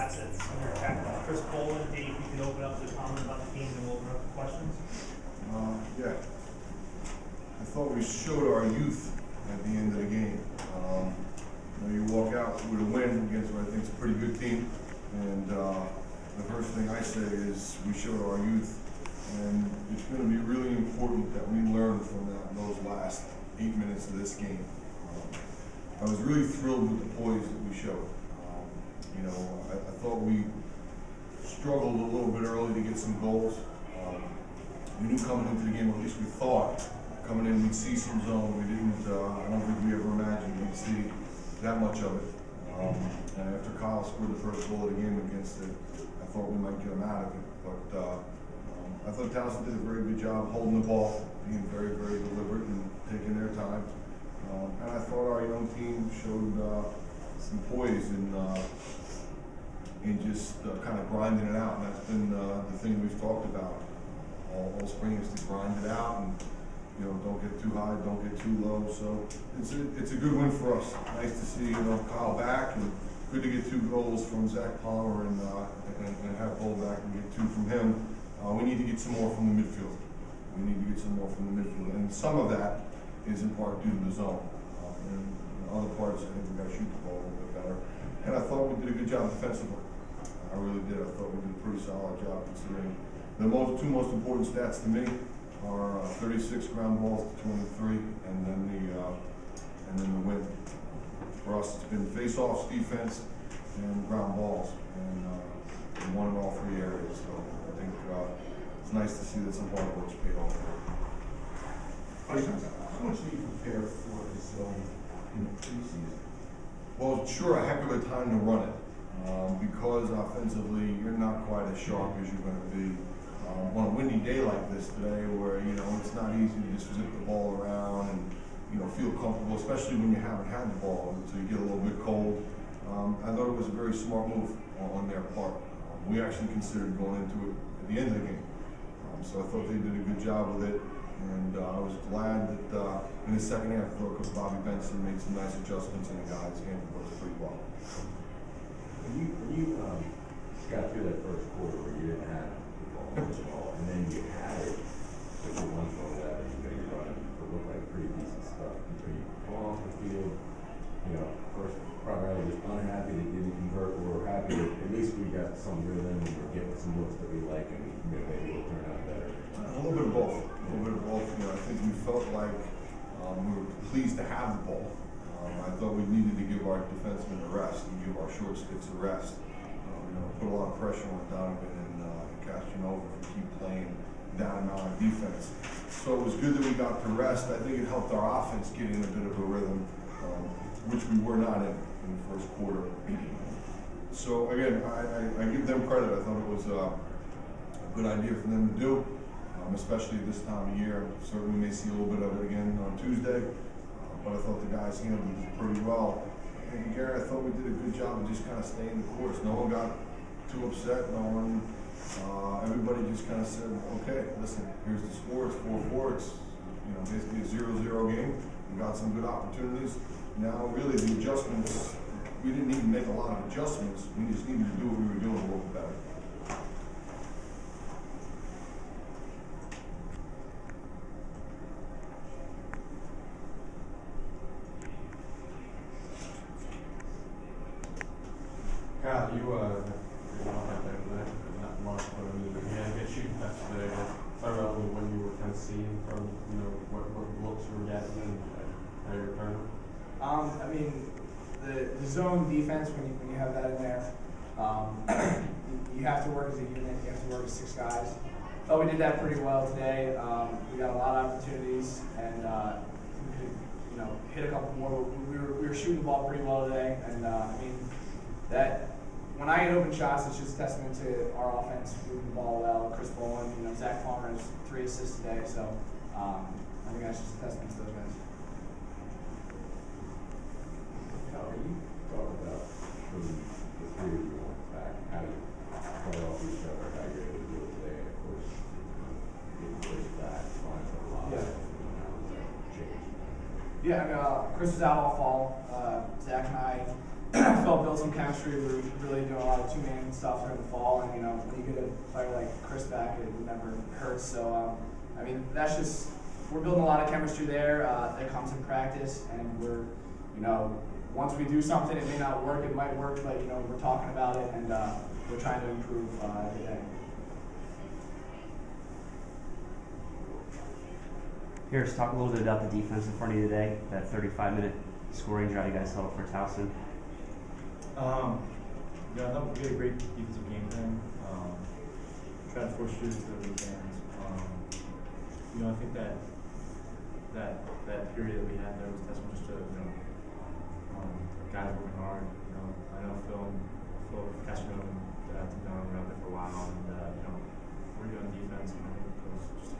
facets of your tech. Chris Poland, Dave, you can open up the comment about the team and we'll open up the questions. Yeah. I thought we showed our youth at the end of the game. You walk out with a win against what I think is a pretty good team, and the first thing I say is we showed our youth, and it's going to be really important that we learn from those last 8 minutes of this game. I was really thrilled with the poise that we showed. I thought we struggled a little bit early to get some goals. We knew coming into the game, or at least we thought, coming in we'd see some zone. We didn't, I don't think we ever imagined we'd see that much of it. And after Kyle scored the first goal of the game against it, I thought we might get him out of it. But I thought Towson did a very good job holding the ball, being very, very deliberate and taking their time. And I thought our young team showed some poise in just kind of grinding it out. And that's been the thing we've talked about all spring, is to grind it out and don't get too high, don't get too low. So it's a good win for us. Nice to see Kyle back, and good to get 2 goals from Zach Palmer and have Bull back and get 2 from him. We need to get some more from the midfield. And some of that is in part due to the zone. And other parts, I think we got to shoot the ball a little bit better. And I thought we did a good job defensively. I really did. I thought we did a pretty solid job considering the 2 most important stats to me are 36 ground balls to 23, and then the win. For us, it's been face-offs, defense, and ground balls, and we won in all 3 areas. So I think it's nice to see that some hard work's paid off. How much do you prepare for this zone in the preseason? Well, sure, a heck of a time to run it, because offensively you're not quite as sharp as you're going to be on a windy day like this today, where it's not easy to just zip the ball around and feel comfortable, especially when you haven't had the ball, so you get a little bit cold. I thought it was a very smart move on their part. We actually considered going into it at the end of the game, so I thought they did a good job with it, and I was glad that in the second half, Coach Bobby Benson made some nice adjustments, and the guys handled it pretty well. When you got through that first quarter where you didn't have the ball, and then you had it, but you won for that, and you're running, it looked like pretty decent stuff. When you fall off the field, first probably just unhappy that you didn't convert, or happy that at least we got some rhythm and we're getting some looks that we like, and maybe it'll turn out better. A little bit of both. I think we felt like we were pleased to have the ball. I thought we needed to give our defensemen a rest and give our short sticks a rest. Put a lot of pressure on Donovan and Castronovo to keep playing that amount of defense. So it was good that we got the rest. I think it helped our offense get in a bit of a rhythm, which we were not in the first quarter. So again, I give them credit. I thought it was a good idea for them to do, especially at this time of year. Certainly we may see a little bit of it again on Tuesday, but I thought the guys handled it pretty well. And Gary, I thought we did a good job of just kind of staying the course. No one got too upset. No one. Everybody just kind of said, "Okay, listen. Here's the score. It's 4-4. It's basically a 0-0 game. We got some good opportunities. Now, really, the adjustments. We didn't even make a lot of adjustments. We just needed to do what we were doing a little bit better." Kyle, you don't have that not much, but I mean, you had a good shooting touch today. Talk about when you were kind of seeing from what looks you were getting and how you're turning. I mean, the zone defense, when you have that in there, you have to work as a unit. You have to work as 6 guys. Thought we did that pretty well today. We got a lot of opportunities, and we could hit a couple more. But we were shooting the ball pretty well today, and I mean that. When I get open shots, it's just a testament to our offense moving the ball well. Chris Bowen, Zach Palmer has 3 assists today, so I think that's just a testament to those guys. How you talk about when the 3 of you went back, how you play off each other, how you're able to do it today, and of course, getting pushed back, flying for a lot. Yeah. How does that change? Yeah, Chris was out all fall. Zach and I felt built some chemistry. We were really doing a lot of two-man stuff during the fall, and when you get a player like Chris back, it never hurts. So I mean, that's just, we're building a lot of chemistry there. That comes in practice, and we're once we do something, it may not work, it might work, but we're talking about it, and we're trying to improve every day. Harris, talk a little bit about the defense in front of you today, that 35-minute scoring drive you guys held for Towson. Yeah, I thought we had a great defensive game plan. Tried to force shooters to the weekends. I think that period that we had there was testament just to guys working hard. I know Phil Castro and Tim Donovan were out there for a while, and we're good on defense. And I think it was just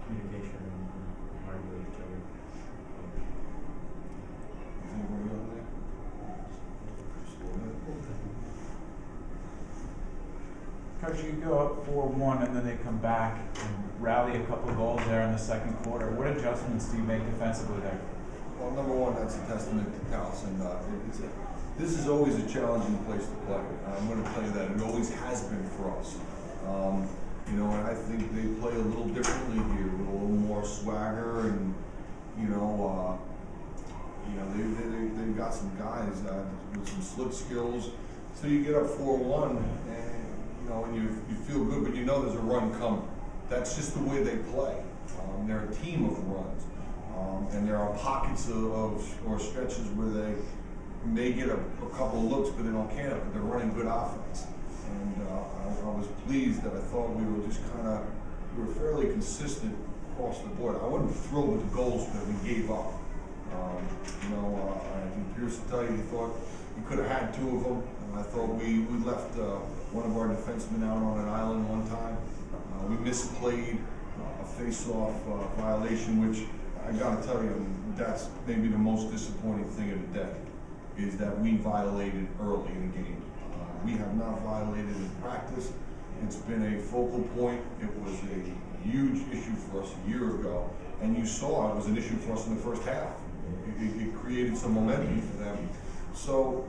communication and hard with each other. Anybody on there? Coach, you go up 4-1 and then they come back and rally a couple of goals there in the second quarter. What adjustments do you make defensively there? Well, number one, that's a testament to Towson. This is always a challenging place to play. I'm going to tell you that. It always has been for us. And I think they play a little differently here, with a little more swagger, and they've got some guys with some slip skills. So you get up 4-1, and you feel good, but there's a run coming. That's just the way they play. They're a team of runs, and there are pockets or stretches where they may get a couple of looks, but they don't care. But they're running good offense, and I was pleased that I thought we were fairly consistent across the board. I wasn't thrilled with the goals that we gave up. I think Pierce will tell you he thought we could have had two of them. I thought we left one of our defensemen out on an island one time. We misplayed a face-off violation, which I got to tell you, that's maybe the most disappointing thing of the day, is that we violated early in the game. We have not violated in practice. It's been a focal point. It was a huge issue for us a year ago, and you saw it was an issue for us in the first half. It created some momentum for them. So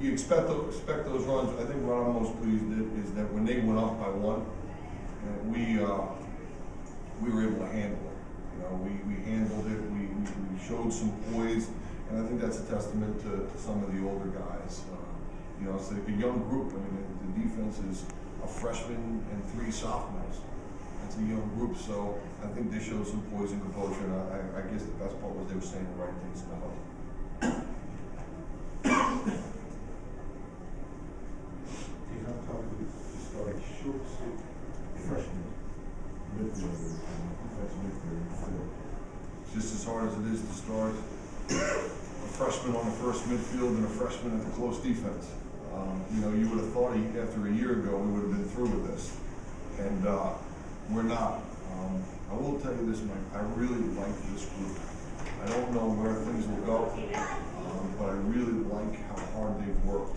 you expect those runs. I think what I'm most pleased with is that when they went up by one, we were able to handle it. We handled it. We showed some poise, and I think that's a testament to some of the older guys. It's like a young group. I mean, the defense is a freshman and 3 sophomores. It's a young group, so I think they showed some poise and composure, and I guess the best part was they were saying the right things in the huddle. Defense probably started short, freshman, midfielder, defense midfielder. Just as hard as it is to start a freshman on the first midfield and a freshman at the close defense. You would have thought after a year ago we would have been through with this, and we're not. I will tell you this, Mike, I really like this group. I don't know where things will go, but I really like how hard they've worked.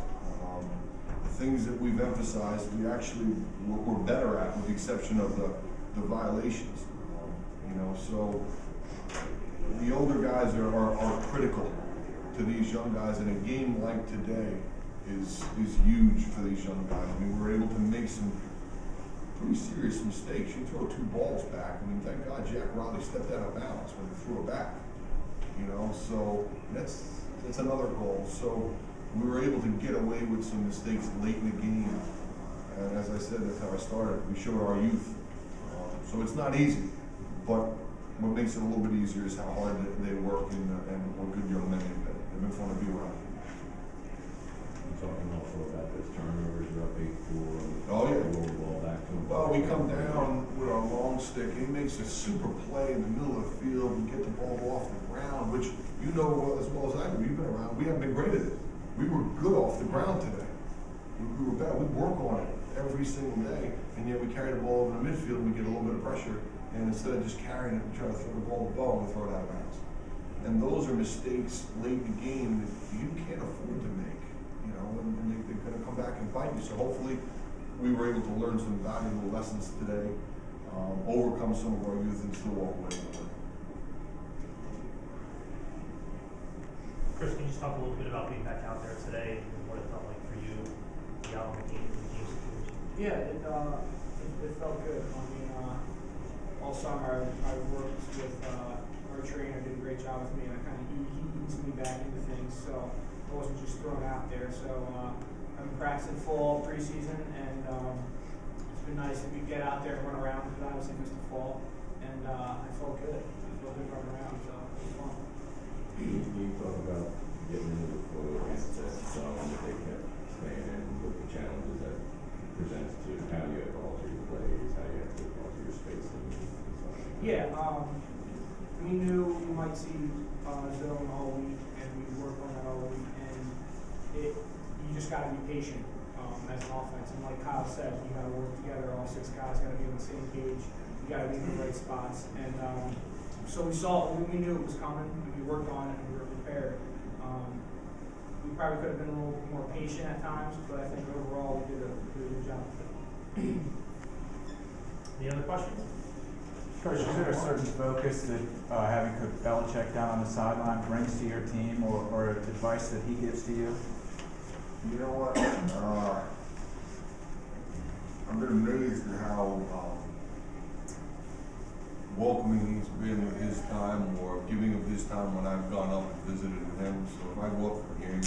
The things that we've emphasized, we're better at, with the exception of the violations. So the older guys are critical to these young guys, and a game like today is huge for these young guys. I mean, we're able to make some pretty serious mistakes. You throw 2 balls back. I mean, thank God Jack Riley stepped out of bounds when he threw it back. So that's another goal. So we were able to get away with some mistakes late in the game. And as I said, that's how I started. We showed our youth. So it's not easy, but what makes it a little bit easier is how hard they work and what good young men they've been. They've been fun to be around. Talking also about those turnovers, you're up 8-4. Oh, yeah. Roll the ball back to him. Well, we come down with our long stick. He makes a super play in the middle of the field. We get the ball off the ground, which you know as well as I do. You've been around. We haven't been great at it. We were good off the ground today. We were bad. We work on it every single day, and yet we carry the ball over the midfield and we get a little bit of pressure. And instead of just carrying it, we try to throw the ball to the ball and throw it out of bounds. And those are mistakes late in the game that you can't afford to make. And they're going to come back and bite you. So hopefully we were able to learn some valuable lessons today, overcome some of our youth, and still walk away with it. Chris, can you just talk a little bit about being back out there today and what it felt like for you to be out on the game situation? Yeah, it felt good. I mean, all summer I worked with our trainer, did a great job with me, and he eased me back into things, so I wasn't just thrown out there. So I've been practicing full preseason, and it's been nice that we get out there and run around because I obviously missed the fall, and I felt good. I felt good running around, so it was fun. You talk about getting into the flow against that zone that they kept staying in, with the challenges that presents to how you have to alter your plays, how you have to alter your spacing and stuff. Yeah, we knew we might see zone all week, and we worked on that all week, and you just got to be patient as an offense. And like Kyle said, you got to work together. All 6 guys got to be on the same page. You got to be in the right spots. And so we knew it was coming, and we worked on it, and we were prepared. We probably could have been a little more patient at times, but I think overall we did a good job. Any other questions? Coach, is there a certain focus that having Coach Belichick down on the sideline brings to your team, or advice that he gives to you? You know what? I've been amazed at how welcoming he's been with his time, or giving of his time when I've gone up and visited with him. So if I go up for a game,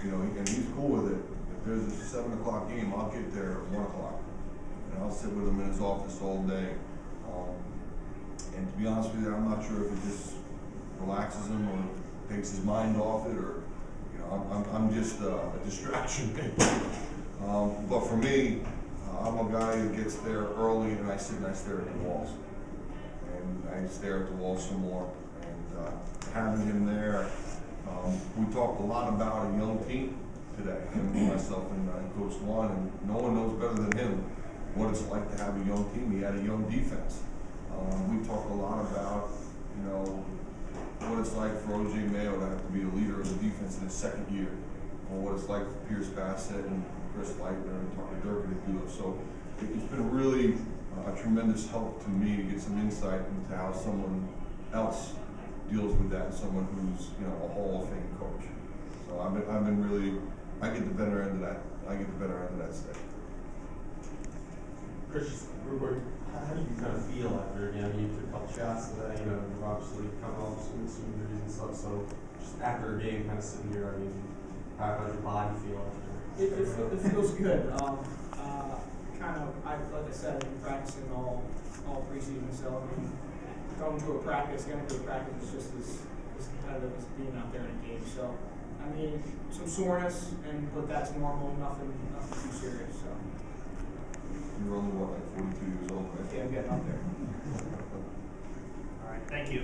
you know, and he's cool with it. If there's a 7 o'clock game, I'll get there at 1 o'clock, and I'll sit with him in his office all day. And to be honest with you, I'm not sure if it just relaxes him or takes his mind off it, or you know, I'm just a distraction. But for me, I'm a guy who gets there early, and I sit and I stare at the walls, and I stare at the walls some more. And having him there, we talked a lot about a young team today, him, myself, and Coach Lon, and no one knows better than him what it's like to have a young team. He had a young defense. We talked a lot about, you know, what it's like for O.J. Mayo to have to be the leader of the defense in his second year, or what it's like for Pierce Bassett and Chris Leitner and Tucker Durkin to do it. So it's been really a tremendous help to me to get some insight into how someone else deals with that, someone who's, you know, a Hall of Fame coach. So I've been really, I get the better end of that. I get the better end of that stick. Chris, how do you kind of feel after, you know, you took a couple shots today, you know, you've obviously come off some injuries and stuff, so just after a game, kind of sitting here, I mean, how does your body feel after? It feels good. Like I said, I've been practicing all preseason, so I mean, getting to a practice is just as competitive as being out there in a game. So, I mean, some soreness, but that's normal, nothing too serious. So. You're only, what, like 42 years old, right? Yeah, I'm getting up there. All right, thank you.